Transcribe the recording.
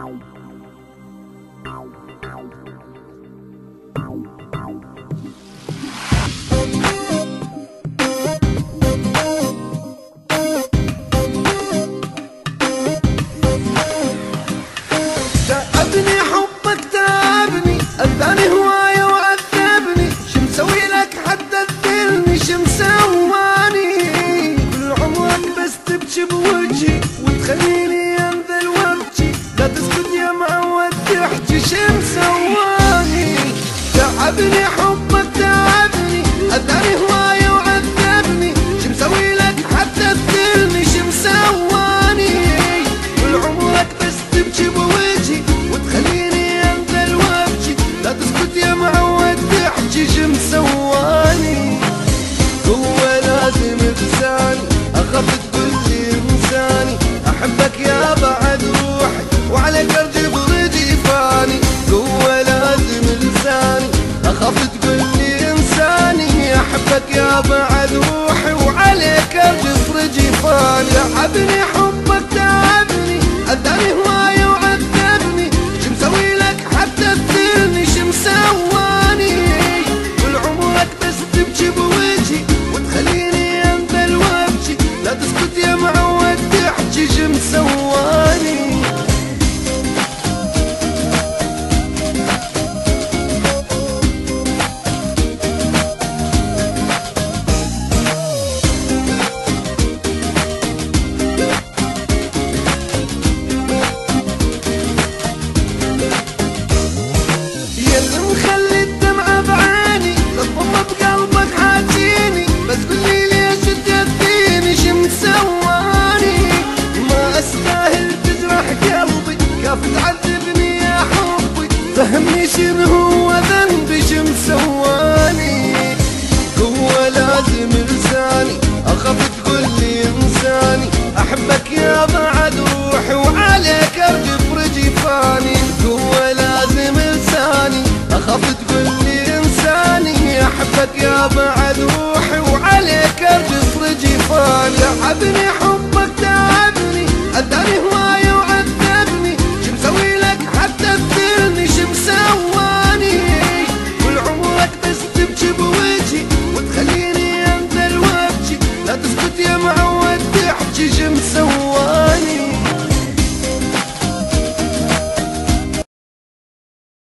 تعبني حبك تعبني، أذاني هواية وعذبني، شو مسوي لك حتى تذلني، شو مسواني؟ كل عمرك بس تبكي بوجهي وتخليني أنذل وابكي، لا تسكت يا معود تحكي، شو مسواني؟ تعبني حبك تعبني، أذاني هواية وعذبني، شو مسوي لك حتى تذلني، شو مسواني؟ كل عمرك بس تبكي بوجهي وتخليني انزل وابكي، لا تسكت يا معود تحكي، شو مسواني؟ هو لازم بلساني اخاف تقولي انساني، احبك يا بعد روحي وعليك ارجف رجفاني، هو لازم لساني اخاف تقولي انساني، احبك يا بعد روحي وعليك ارجف رجفاني. تعبني حبك تعبني، أذاني هواية وعذبني، شو مسوي لك حتى تذلني، شو مسواني؟ كل عمرك بس تبكي بوجهي وتخليني انذل وابكي، لا تسكت يا معود تحكي، شو مسواني؟ مخلي الدمعة بعيني تضم بقلبك حاجيني، بس قولي ليش تأذيني، شو مسواني؟ ما استاهل تجرح قلبي، كيف تعذبني يا حبي، فهمني شنو هو ذنبي، شو مسواني؟ هو لازم لساني اخاف تقولي انساني، احبك يا بعد روحي وعليك ارجف رجفاني، هو لازم لساني اخاف تقولي انساني، احبك يا بعد روحي وعليك ارجف رجفاني. تعبني